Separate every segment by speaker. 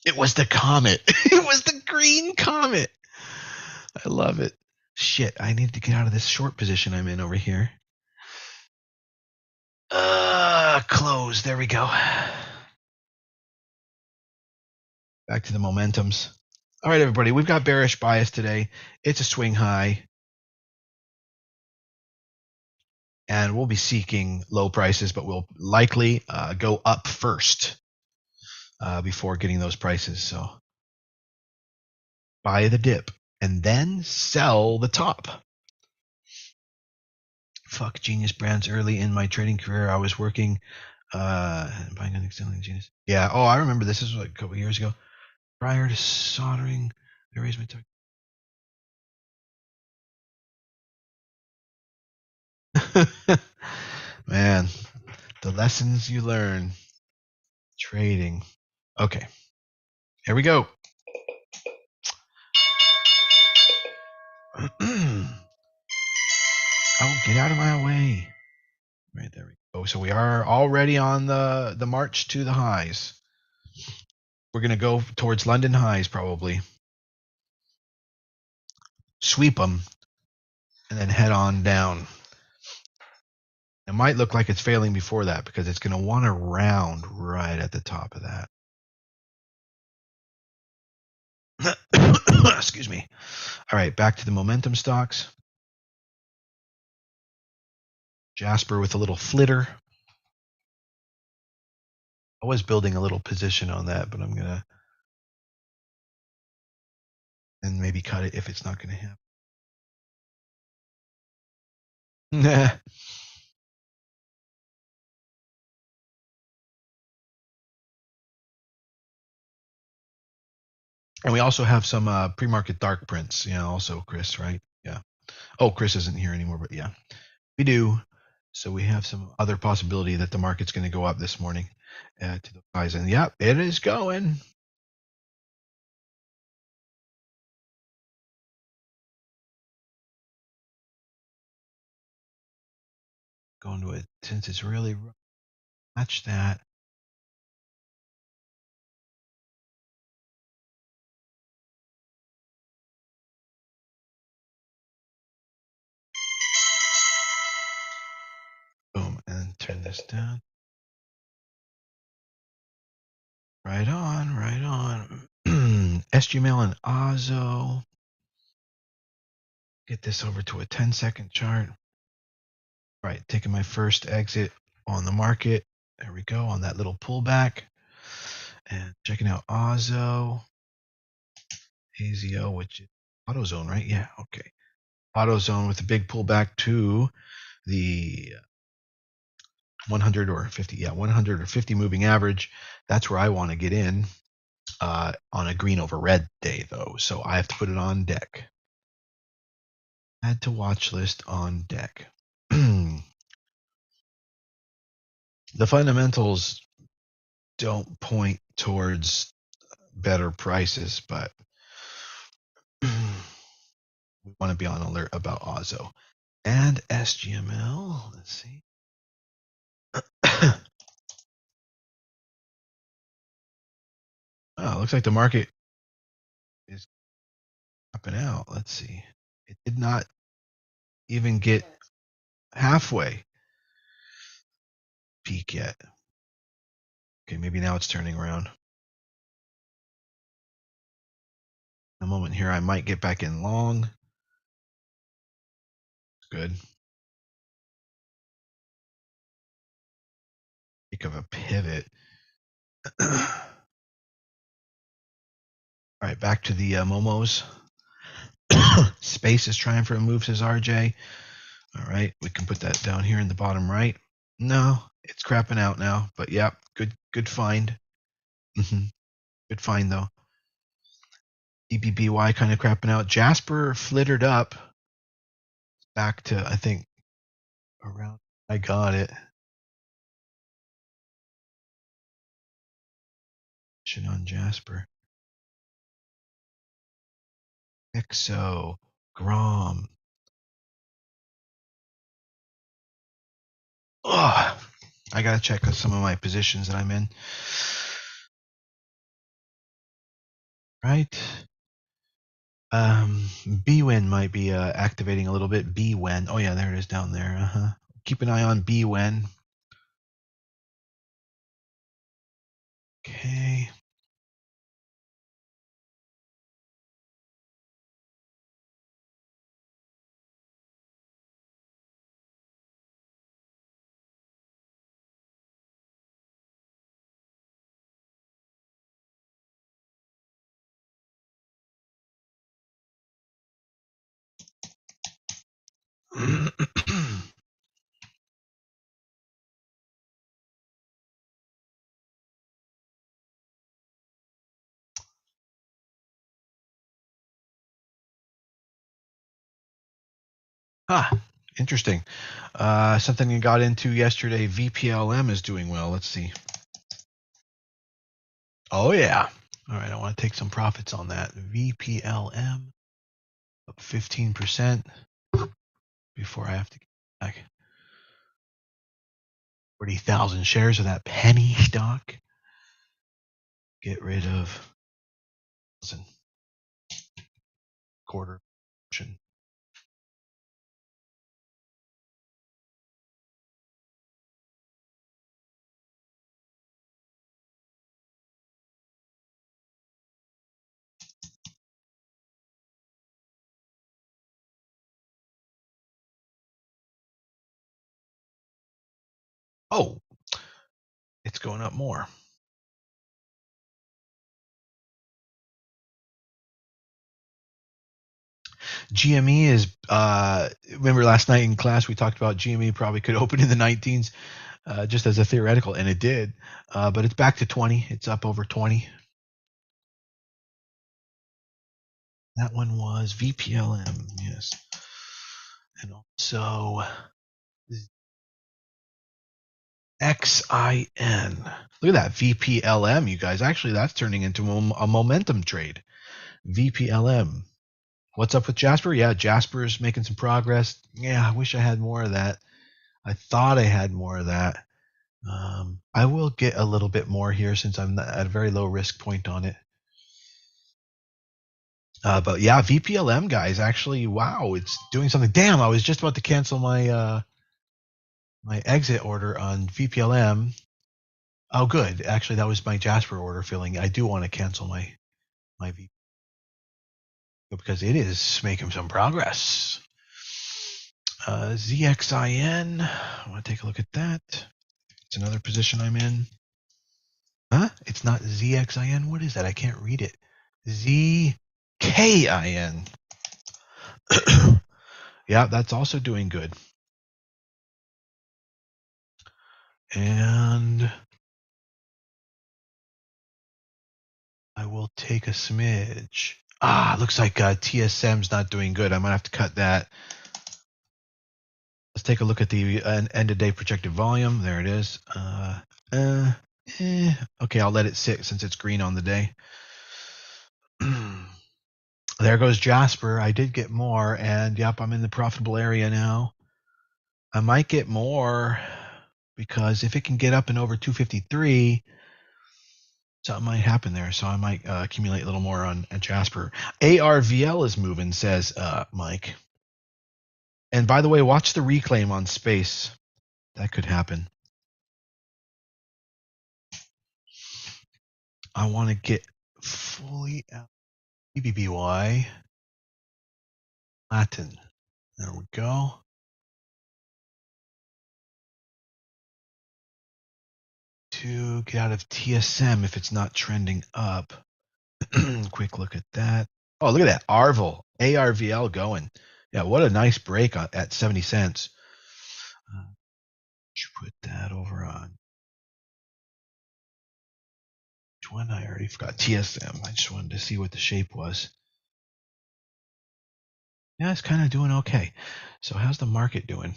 Speaker 1: It was the comet. It was the green comet. I love it. Shit, I need to get out of this short position I'm in over here. Close. There we go. Back to the momentums. All right, everybody, we've got bearish bias today. It's a swing high. And we'll be seeking low prices, but we'll likely go up first before getting those prices. So buy the dip and then sell the top. Fuck Genius Brands. Early in my trading career, I was working buying and selling Genius. Yeah. Oh, I remember this. This was like a couple years ago. Prior to soldering, I raised my target. Man, the lessons you learn trading. Okay, here we go. Oh, get out of my way. Right, there we go. So we are already on the march to the highs. We're going to go towards London highs probably. Sweep them and then head on down. It might look like it's failing before that because it's going to want to round right at the top of that. Excuse me. All right, back to the momentum stocks. Jasper with a little flitter. I was building a little position on that, but I'm going to and maybe cut it if it's not going to happen. Nah. And we also have some pre-market dark prints. Yeah, also Chris, right? Yeah. Oh, Chris isn't here anymore, but yeah, we do. So we have some other possibility that the market's going to go up this morning to the highs. And yeah, it is going. Going to it since it's really match that. Boom, and turn this down. Right on, right on. SGML and Azo. Get this over to a 10-second chart. All right, taking my first exit on the market. There we go, on that little pullback. And checking out Azo. AZO, which is AutoZone, right? Yeah, okay. AutoZone with a big pullback to the 100 or 50, yeah, 100 or 50 moving average. That's where I want to get in on a green over red day, though. So I have to put it on deck. Add to watch list on deck. The fundamentals don't point towards better prices, but we want to be on alert about Azo and SGML. Let's see. Oh, looks like the market is up and out. Let's see. It did not even get halfway peak yet. Okay, maybe now it's turning around. In a moment here, I might get back in long. Good. Think of a pivot. All right, back to the Momos. Space is trying for a move, says RJ. All right, we can put that down here in the bottom right. No, it's crapping out now, but yeah, good find. Good find though. DBBY kind of crapping out. Jasper flittered up back to, I think, around. I got it. On Jasper. Exo. Grom. Oh, I gotta check some of my positions that I'm in. right? Bwen might be activating a little bit. Bwen. Oh yeah, there it is down there. Keep an eye on Bwen. Okay. Ah, interesting. Something you got into yesterday. VPLM is doing well. Let's see. Oh yeah. All right, I want to take some profits on that. VPLM up 15% before I have to get back 40,000 shares of that penny stock. Get rid of quarter option. Oh, it's going up more. GME is remember last night in class we talked about GME probably could open in the 19s just as a theoretical, and it did. But it's back to 20. It's up over 20. That one was VPLM, yes. And also XIN. Look at that VPLM, you guys. Actually, that's turning into a momentum trade. VPLM. What's up with Jasper? Yeah, Jasper's making some progress. Yeah, I wish I had more of that. I thought I had more of that. I will get a little bit more here since I'm at a very low risk point on it. But yeah, VPLM guys, actually, wow, it's doing something. Damn, I was just about to cancel my my exit order on VPLM. Oh, good. Actually, that was my Jasper order filling. I do want to cancel my V because it is making some progress. ZXIN. I want to take a look at that. It's another position I'm in. Huh? It's not ZXIN. What is that? I can't read it. ZKIN. Yeah, that's also doing good. And I will take a smidge. Looks like TSM's not doing good. I might have to cut that. Let's take a look at the end of day projected volume. There it is. Okay, I'll let it sit since it's green on the day. There goes Jasper. I did get more, and yep, I'm in the profitable area now. I might get more because if it can get up and over 253, something might happen there. So I might accumulate a little more on Jasper. ARVL is moving, says Mike. And by the way, watch the reclaim on space. That could happen. I want to get fully out. BBY. Latin. There we go. To get out of TSM if it's not trending up. Quick look at that. Oh, look at that. ARVL going. Yeah, what a nice break at 70 cents. Put that over on. Which one? I already forgot. TSM. I just wanted to see what the shape was. Yeah, it's kind of doing okay. So how's the market doing?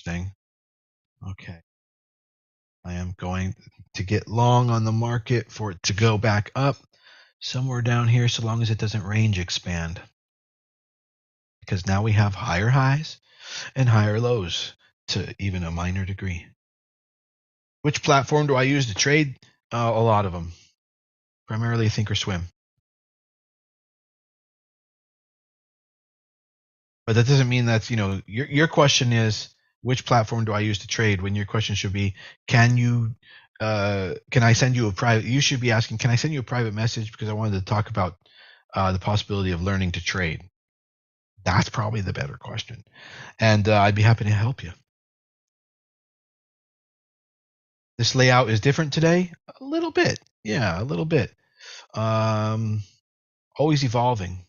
Speaker 1: Thing. Okay. I am going to get long on the market for it to go back up somewhere down here so long as it doesn't range expand. Because now we have higher highs and higher lows. to even a minor degree. Which platform do I use to trade? A lot of them. Primarily Thinkorswim. But that doesn't mean that's, your question is, which platform do I use to trade? When your question should be, can I send you a private? You should be asking, can I send you a private message because I wanted to talk about the possibility of learning to trade? That's probably the better question, and I'd be happy to help you. This layout is different today, a little bit. Yeah, a little bit. Always evolving.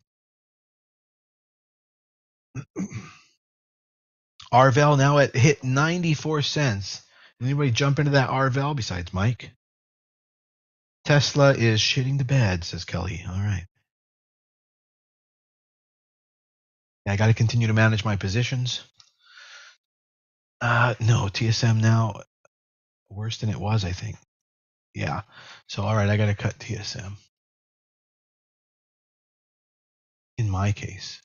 Speaker 1: RVAL now at hit 94 cents. Anybody jump into that RVAL besides Mike? Tesla is shitting the bed, says Kelly. All right. Yeah, I got to continue to manage my positions. No, TSM now worse than it was, I think. Yeah. So, all right, I got to cut TSM. In my case.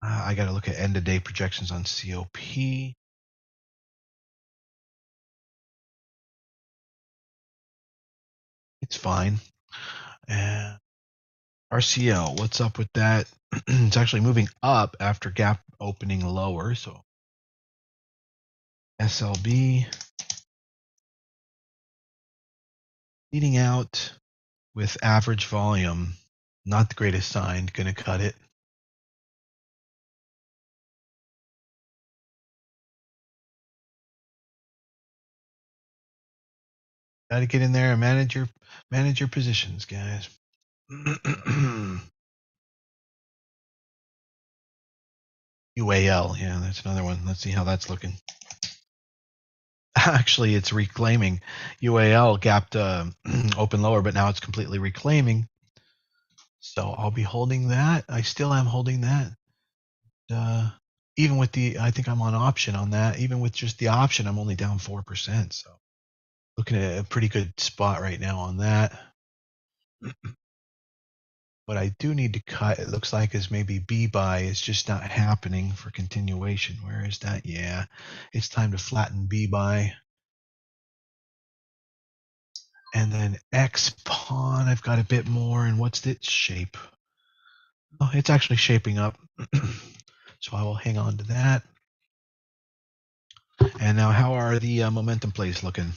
Speaker 1: I got to look at end of day projections on COP. It's fine. RCL, what's up with that? It's actually moving up after gap opening lower. So SLB leading out with average volume. Not the greatest sign. Going to cut it. Got to get in there and manage your positions, guys. UAL, yeah, that's another one. Let's see how that's looking. Actually, it's reclaiming. UAL gapped open lower, but now it's completely reclaiming. So I'll be holding that. I still am holding that. Even with I think I'm on option on that. Even with just the option, I'm only down 4%. So looking at a pretty good spot right now on that. What I do need to cut, it looks like, is maybe Bbby is just not happening for continuation. Where is that? Yeah, it's time to flatten Bbby. And then X pawn, I've got a bit more. And what's its shape? Oh, it's actually shaping up. So I will hang on to that. And now, how are the momentum plays looking?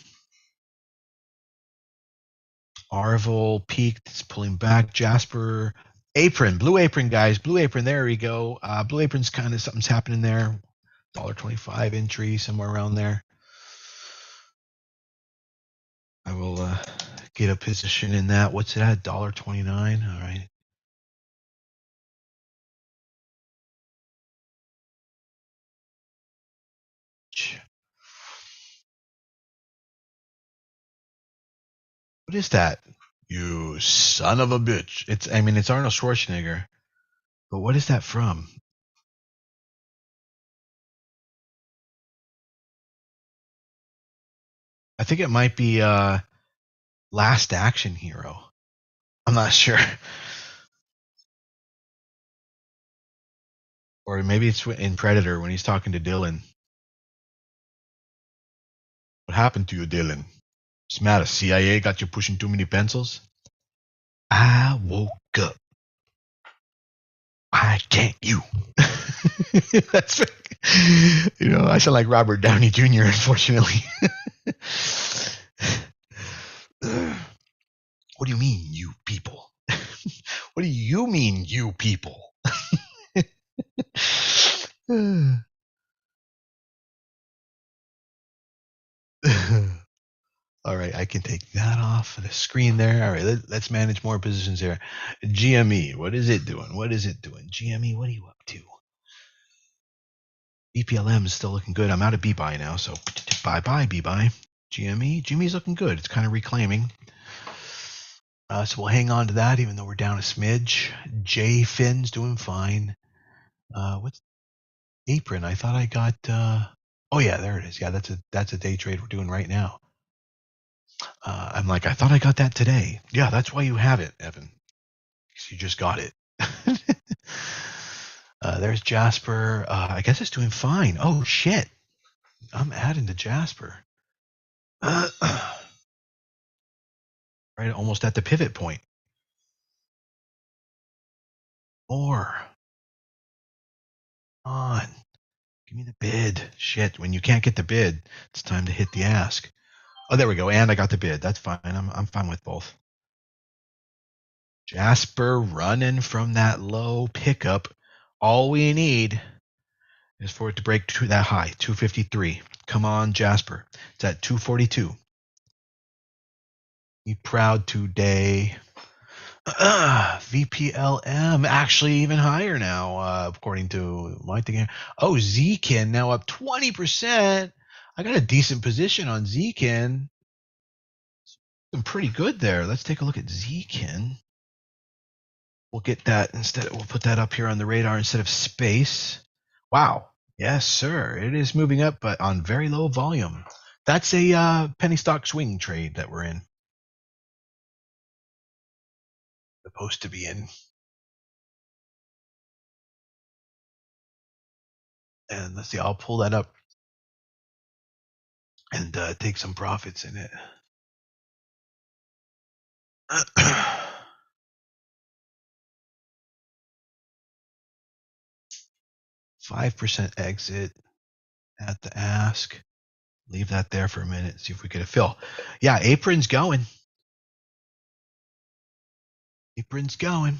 Speaker 1: Arvel peaked. It's pulling back. Jasper, Aprn, Blue Apron, guys. Blue Apron. There we go. Blue Apron's kind of something's happening there. $1.25 entry, somewhere around there. I will get a position in that. What's it at? $1.29. All right. What is that? You son of a bitch. It's Arnold Schwarzenegger. But what is that from? I think it might be Last Action Hero. I'm not sure. Or maybe it's in Predator when he's talking to Dylan. What happened to you, Dylan? What's the matter? CIA got you pushing too many pencils? I woke up. Why can't you? That's I sound like Robert Downey Jr. Unfortunately. What do you mean, you people? What do you mean, you people? All right, I can take that off the screen there. All right, let's manage more positions here. GME, what is it doing? GME, what are you up to? BPLM is still looking good. I'm out of Bbby now, so bye-bye, Bbby. GME's looking good. It's kind of reclaiming. So we'll hang on to that, even though we're down a smidge. J Fin's doing fine. What's Aprn? I thought I got. Oh yeah, there it is. Yeah, that's a day trade we're doing right now. I'm like, I thought I got that today. Yeah, that's why you have it, Evan. Because you just got it. There's Jasper. I guess it's doing fine. Oh shit! I'm adding to Jasper. Right, almost at the pivot point. More. On. Give me the bid. Shit, when you can't get the bid, it's time to hit the ask. Oh, there we go. And I got the bid. That's fine. I'm fine with both. Jasper running from that low pickup. All we need is for it to break to that high, 253. Come on, Jasper. It's at 242. Be proud today. VPLM actually even higher now, according to my thing. Oh, Zkin now up 20%. I got a decent position on Zkin. I'm pretty good there. Let's take a look at Zkin. We'll get that instead. We'll put that up here on the radar instead of space. Wow. Yes, sir. It is moving up, but on very low volume. That's a penny stock swing trade that we're in. Supposed to be in. And let's see. I'll pull that up and take some profits in it. 5% exit at the ask. Leave that there for a minute. See if we get a fill. Yeah, Aprn's going. Aprn's going.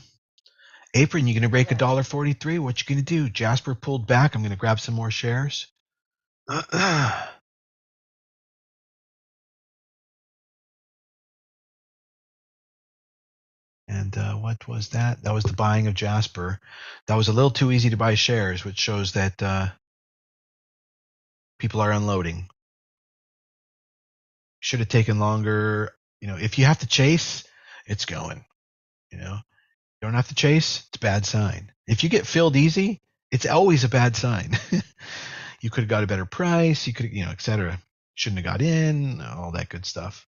Speaker 1: Aprn, you going to break $1.43? What you going to do? Jasper pulled back. I'm going to grab some more shares. And what was that? That was the buying of Jasper. That was a little too easy to buy shares, which shows that people are unloading. Should have taken longer. You know, if you have to chase, it's going. You know, you don't have to chase, it's a bad sign. If you get filled easy, it's always a bad sign. You could have got a better price. You could, etc. Shouldn't have got in. All that good stuff.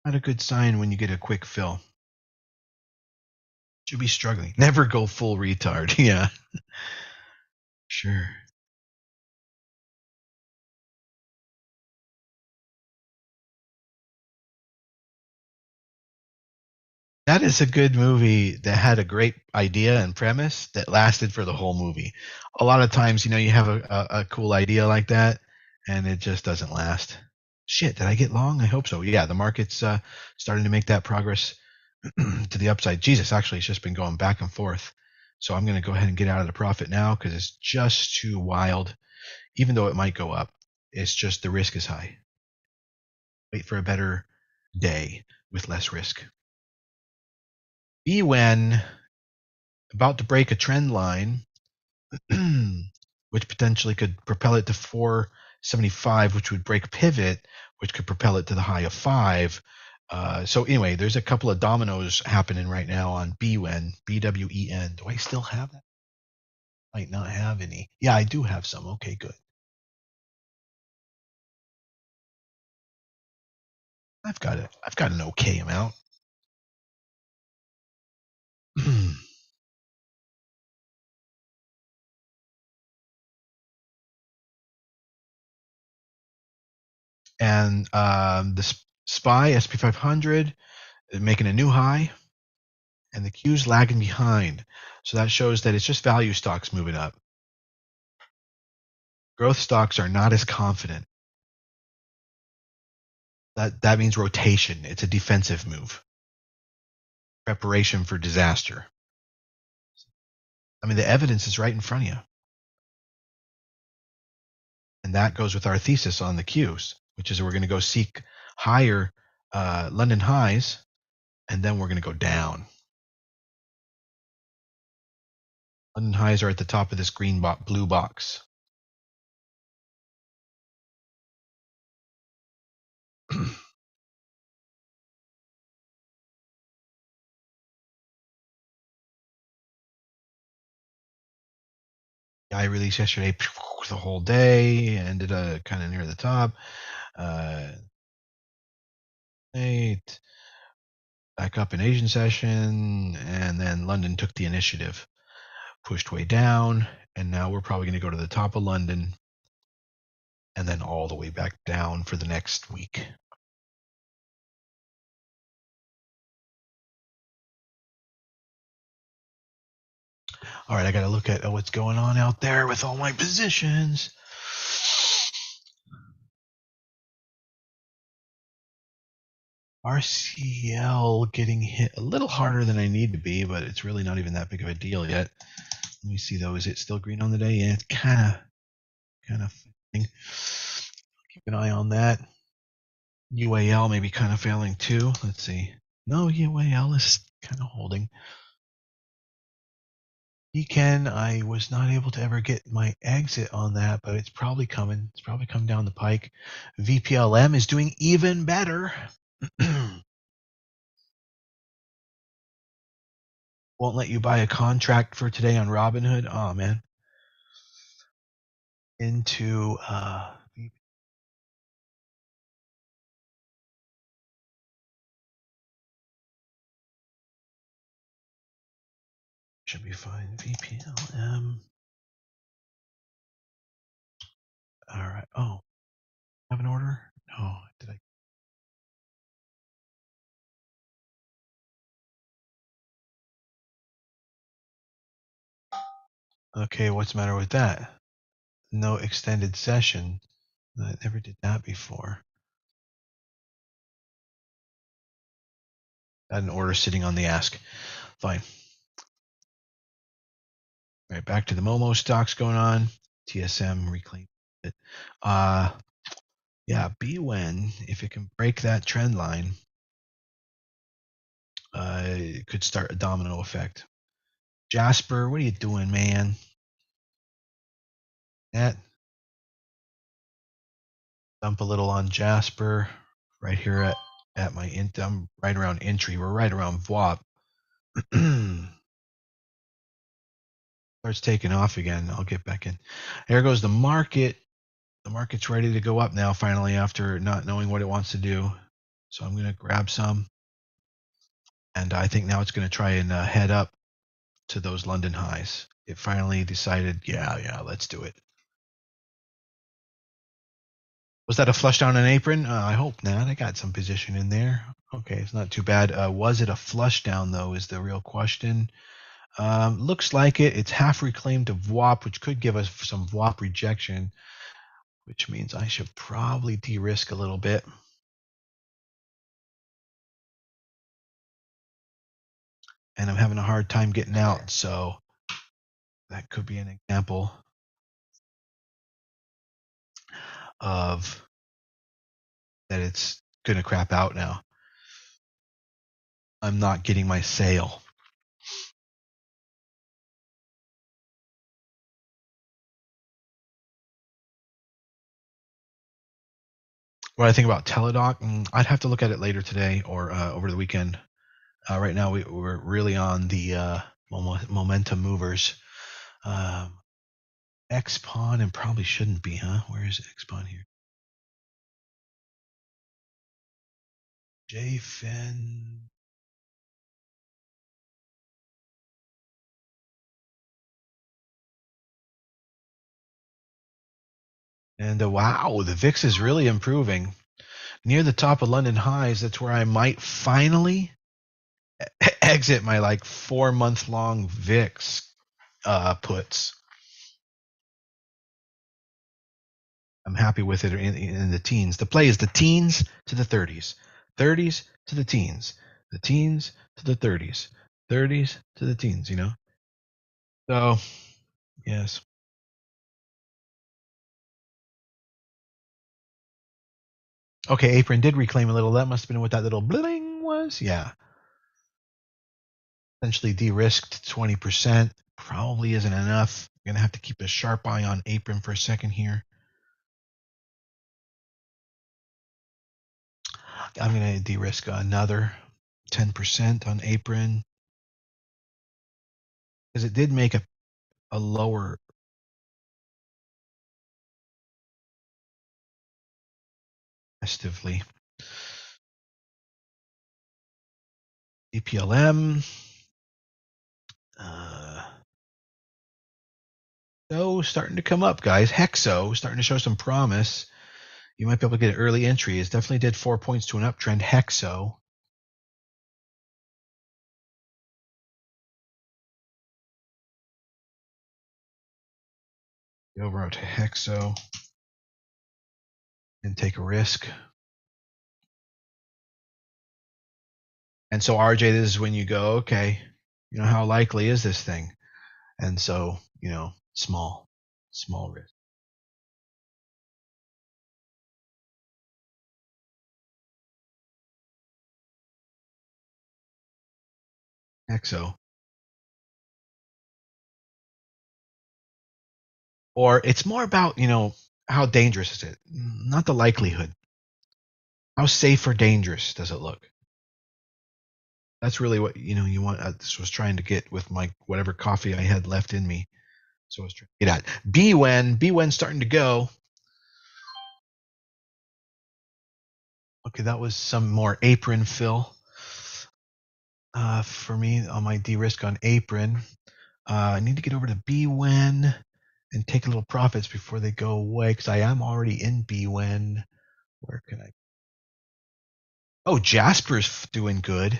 Speaker 1: Not a good sign when you get a quick fill. Should be struggling. Never go full retard. Yeah. Sure. That is a good movie that had a great idea and premise that lasted for the whole movie. A lot of times, you have a cool idea like that, and it just doesn't last. Shit, did I get long? I hope so. Yeah, the market's starting to make that progress to the upside. Jesus, actually, it's just been going back and forth. So I'm going to go ahead and get out of the profit now because it's just too wild. Even though it might go up, it's just the risk is high. Wait for a better day with less risk. Bwen about to break a trend line, which potentially could propel it to 475, which would break a pivot, which could propel it to the high of 5. So anyway, there's a couple of dominoes happening right now on Bwen, BWEN. Do I still have that? Might not have any. Yeah, I do have some. Okay, good. I've got it. I've got an okay amount. And the SPY SP500 is making a new high, and the Q's lagging behind. So that shows that it's just value stocks moving up. Growth stocks are not as confident. That means rotation. It's a defensive move. Preparation for disaster. I mean, the evidence is right in front of you. And that goes with our thesis on the Qs, which is we're going to go seek higher London highs, and then we're going to go down. London highs are at the top of this blue box. I released yesterday the whole day, ended kind of near the top. Eight, back up in Asian session, and then London took the initiative, pushed way down, and now we're probably going to go to the top of London and then all the way back down for the next week. All right, I got to look at what's going on out there with all my positions. RCL getting hit a little harder than I need to be, but it's really not even that big of a deal yet. Let me see though. Is it still green on the day? Yeah, it's kind of. Keep an eye on that. UAL may be kind of failing too. Let's see. No, UAL is kind of holding. Ken, I was not able to ever get my exit on that, but it's probably coming. It's probably come down the pike. VPLM is doing even better. Won't let you buy a contract for today on Robinhood. Oh man. Into should be fine. VPLM. All right. Oh, have an order? No, did I? Okay, what's the matter with that? No extended session. I never did that before. Got an order sitting on the ask. Fine. All right, back to the Momo stocks going on. TSM reclaimed it. Yeah, Bwen, if it can break that trend line, it could start a domino effect. Jasper, what are you doing, man? That dump a little on Jasper right here at my I'm right around entry. We're right around VWAP. Starts taking off again. I'll get back in. There goes the market. The market's ready to go up now, finally, after not knowing what it wants to do. So I'm going to grab some. And I think now it's going to try and head up to those London highs. It finally decided, yeah, let's do it. Was that a flush down on Aprn? I hope not. I got some position in there. Okay, it's not too bad. Was it a flush down, though, is the real question. Looks like it. It's half reclaimed to VWAP, which could give us some VWAP rejection, which means I should probably de-risk a little bit. And I'm having a hard time getting out, so that could be an example of that it's going to crap out now. I'm not getting my sale. What I think about Teladoc, I'd have to look at it later today or over the weekend. Right now, we're really on the momentum movers. Xpon and probably shouldn't be, huh? Where is Xpon here? JFin. And wow, the VIX is really improving. Near the top of London highs, that's where I might finally exit my like 4-month-long VIX puts. I'm happy with it in the teens. The play is the teens to the 30s, 30s to the teens to the 30s, 30s to the teens, you know? So, yes. Okay, Aprn did reclaim a little. That must have been what that little bling was. Yeah. Essentially de-risked 20%. Probably isn't enough. I'm going to have to keep a sharp eye on Aprn for a second here. I'm going to de-risk another 10% on Aprn because it did make a lower aggressively. DPLM. So starting to come up, guys. Hexo starting to show some promise. You might be able to get an early entry. It definitely did 4 points to an uptrend. Hexo. Go over to Hexo and take a risk. And so RJ, this is when you go, okay, you know, how likely is this thing? And so, you know, small risk. Hexo. Or it's more about, you know, how dangerous is it? Not the likelihood. How safe or dangerous does it look? That's really what, you know, you want. This was trying to get with my whatever coffee I had left in me. So I was trying to get at Bwen starting to go. Okay, that was some more Aprn fill for me on my de-risk on Aprn. I need to get over to Bwen and take a little profits before they go away because I am already in Bwen. Where can I? Oh, Jasper's doing good.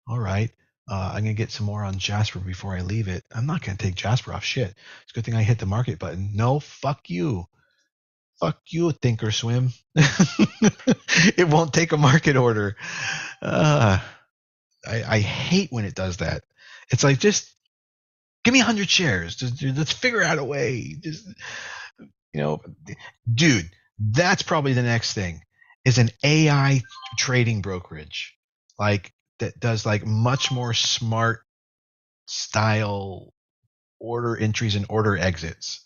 Speaker 1: All right. I'm going to get some more on Jasper before I leave it. I'm not going to take Jasper off. Shit. It's a good thing I hit the market button. No, fuck you. Fuck you, Thinkorswim. It won't take a market order. I hate when it does that. It's like, just give me 100 shares. Let's figure out a way. Just, you know, dude, that's probably the next thing is an AI trading brokerage. Like, that does like much more smart style order entries and order exits.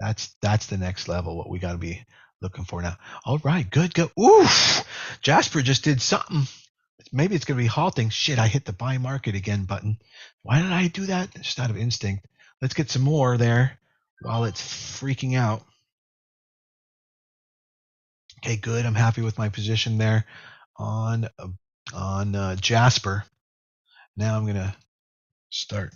Speaker 1: That's the next level, what we got to be looking for now. All right, good. Oof, Jasper just did something. Maybe it's going to be halting. Shit, I hit the buy market again button. Why did I do that? Just out of instinct. Let's get some more there while it's freaking out. Okay, good. I'm happy with my position there on Jasper. Now I'm going to start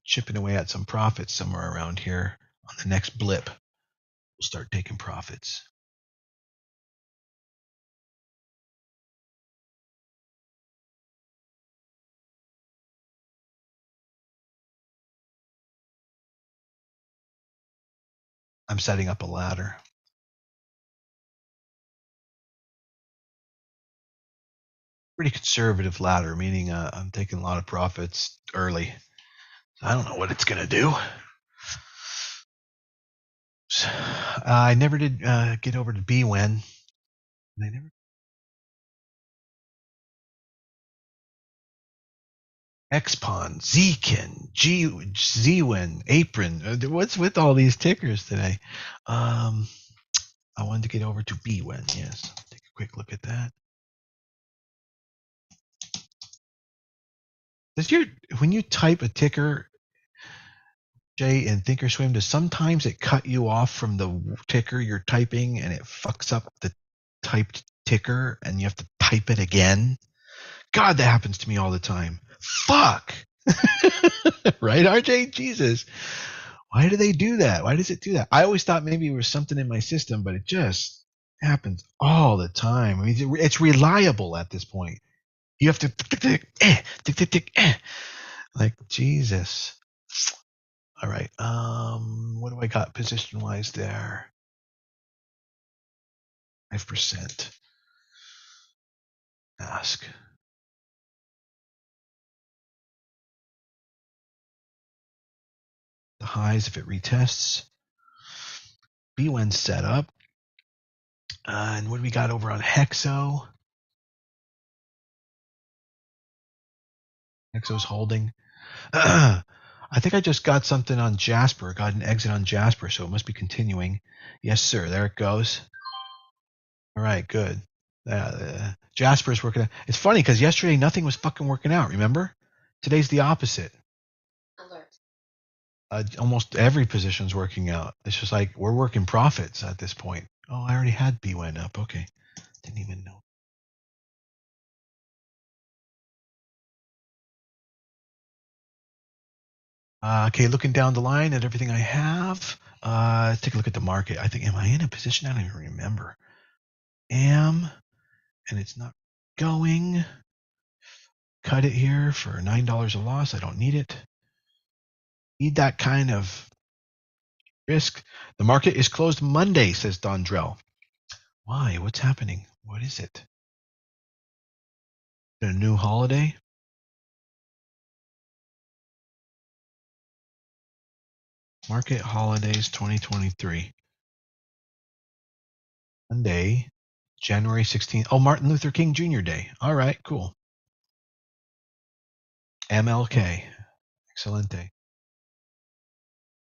Speaker 1: chipping away at some profits somewhere around here on the next blip. We'll start taking profits. I'm setting up a ladder. Pretty conservative ladder, meaning I'm taking a lot of profits early. I don't know what it's going to do. I never did get over to Bwen. I never. Xpon, Zkin, Zwin, Aprn. What's with all these tickers today? I wanted to get over to Bwen. Yes, take a quick look at that. When you type a ticker, Jay, in Thinkorswim, does sometimes it cut you off from the ticker you're typing and it fucks up the typed ticker and you have to type it again? God, that happens to me all the time. Fuck. Right, RJ? Jesus. Why do they do that? Why does it do that? I always thought maybe it was something in my system, but it just happens all the time. I mean, it's reliable at this point. You have to like, Jesus. All right. What do I got position wise there? 5%. Ask. The highs if it retests. Bwen set up. And what do we got over on Hexo? Hexo's holding. I think I just got something on Jasper. Got an exit on Jasper, so it must be continuing. Yes, sir. There it goes. All right, good. Jasper's working out. It's funny because yesterday nothing was fucking working out, remember? Today's the opposite. Alert. Almost every position's working out. It's just like we're working profits at this point. Oh, I already had Bwen up. Okay, didn't even know. Okay, looking down the line at everything I have. Let's take a look at the market. I think, am I in a position? I don't even remember. And it's not going. Cut it here for $9 a loss. I don't need it. Need that kind of risk. The market is closed Monday, says Dondrell. Why? What's happening? What is it? A new holiday? Market holidays 2023. Monday, January 16th. Oh, Martin Luther King Jr. Day. All right, cool. MLK. Excelente.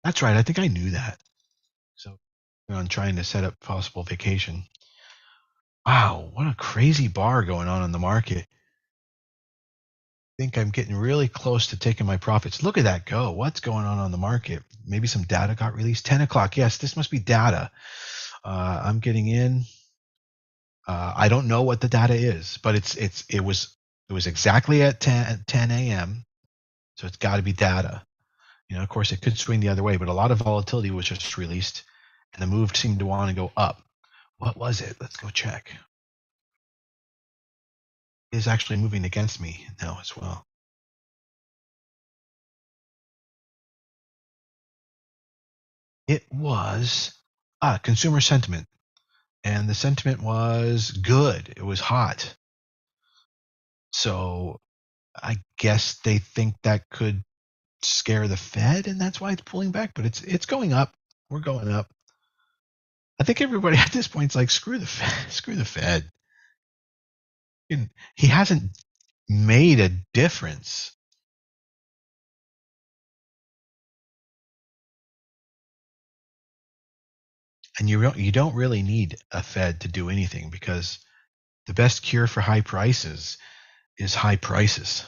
Speaker 1: That's right. I think I knew that. So I'm trying to set up possible vacation. Wow, what a crazy bar going on in the market. I think I'm getting really close to taking my profits. Look at that go. What's going on the market? Maybe some data got released. 10 o'clock. Yes, this must be data. I'm getting in. I don't know what the data is, but it was exactly at 10 a.m. So it's got to be data. Of course, it could swing the other way, but a lot of volatility was just released, and the move seemed to want to go up. What was it? Let's go check. It is actually moving against me now as well. It was consumer sentiment, and the sentiment was good. It was hot. So I guess they think that could scare the Fed, and that's why it's pulling back. But it's going up. We're going up. I think everybody at this point is like, screw the Fed. Screw the Fed. And he hasn't made a difference. And you don't really need a Fed to do anything, because the best cure for high prices is high prices.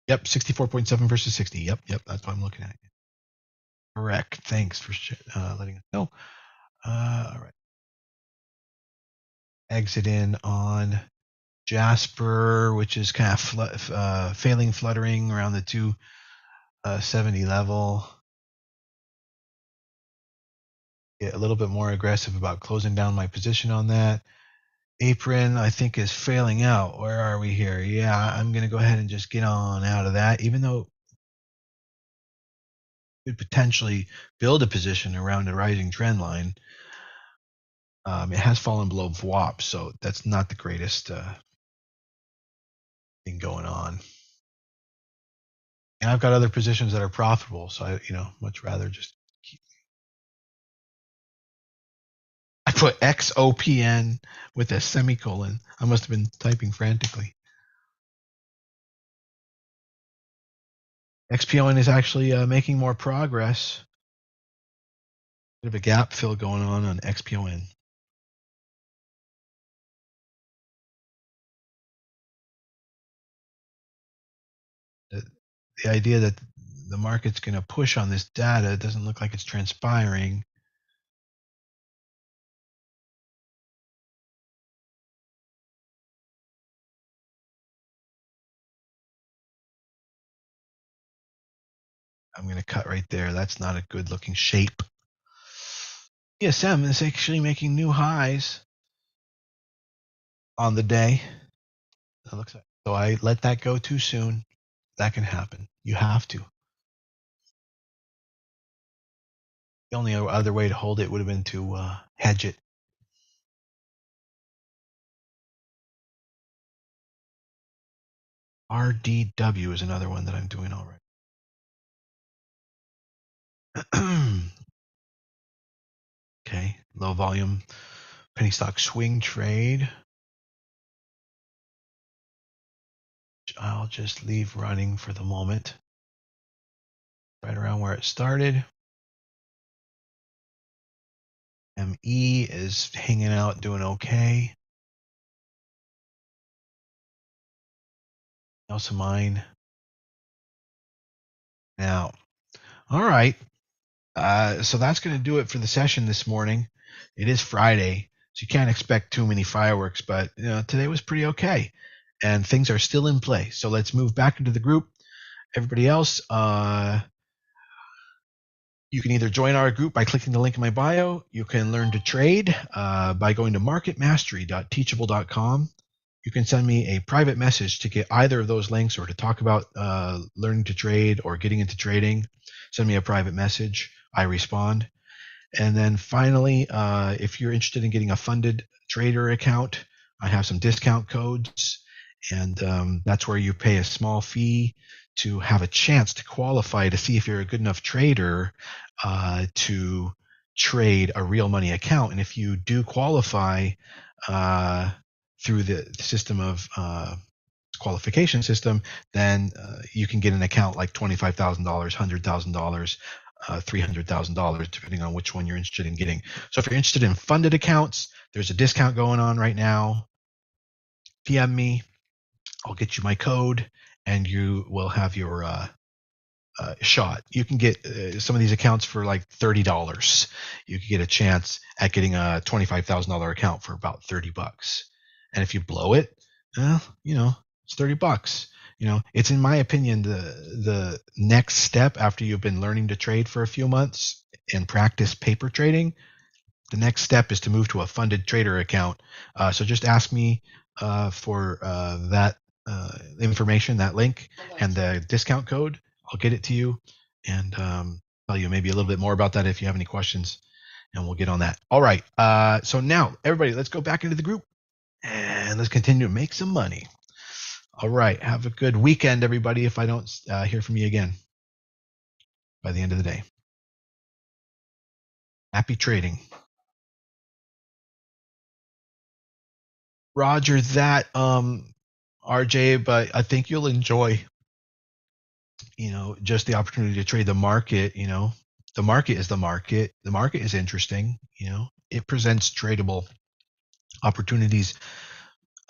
Speaker 1: Yep, 64.7 versus 60. Yep, that's what I'm looking at. Correct. Thanks for letting us know. All right. Exit in on Jasper, which is kind of failing fluttering around the 270 level. Get a little bit more aggressive about closing down my position on that. Aprn, I think, is failing out. Where are we here? Yeah, I'm going to go ahead and just get on out of that, even though it could potentially build a position around a rising trend line. It has fallen below VWAP, so that's not the greatest thing going on. And I've got other positions that are profitable, so I, much rather just keep. I put XOPN with a semicolon. I must have been typing frantically. XPON is actually making more progress. Bit of a gap fill going on XPON. The idea that the market's going to push on this data doesn't look like it's transpiring. I'm going to cut right there. That's not a good looking shape. ESM is actually making new highs on the day. It looks like. So I let that go too soon. That can happen. You have to. The only other way to hold it would have been to hedge it. RDW is another one that I'm doing already. Okay, low volume penny stock swing trade. I'll just leave running for the moment. Right around where it started. ME is hanging out, doing okay. Also mine. Now, All right. So that's going to do it for the session this morning. It is Friday, so you can't expect too many fireworks, but today was pretty okay, and things are still in play. So let's move back into the group. Everybody else, you can either join our group by clicking the link in my bio. You can learn to trade by going to marketmastery.teachable.com. You can send me a private message to get either of those links or to talk about learning to trade or getting into trading. Send me a private message. I respond. And then finally, if you're interested in getting a funded trader account, I have some discount codes, and that's where you pay a small fee to have a chance to qualify to see if you're a good enough trader to trade a real money account. And if you do qualify through the system of qualification system, then you can get an account like $25,000, $100,000, $300,000, depending on which one you're interested in getting. So if you're interested in funded accounts, there's a discount going on right now. PM me. I'll get you my code, and you will have your shot. You can get some of these accounts for like $30. You can get a chance at getting a $25,000 account for about $30. And if you blow it, well, it's $30. It's, in my opinion, the next step after you've been learning to trade for a few months and practice paper trading. The next step is to move to a funded trader account. So just ask me for that information, that link, and the discount code. I'll get it to you and tell you maybe a little bit more about that if you have any questions, and we'll get on that. All right. So now, everybody, let's go back into the group and let's continue to make some money. All right. Have a good weekend, everybody, if I don't hear from you again by the end of the day. Happy trading. Roger that, RJ, but I think you'll enjoy, just the opportunity to trade the market. The market is the market. The market is interesting. It presents tradable opportunities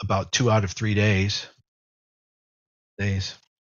Speaker 1: about 2 out of 3 days.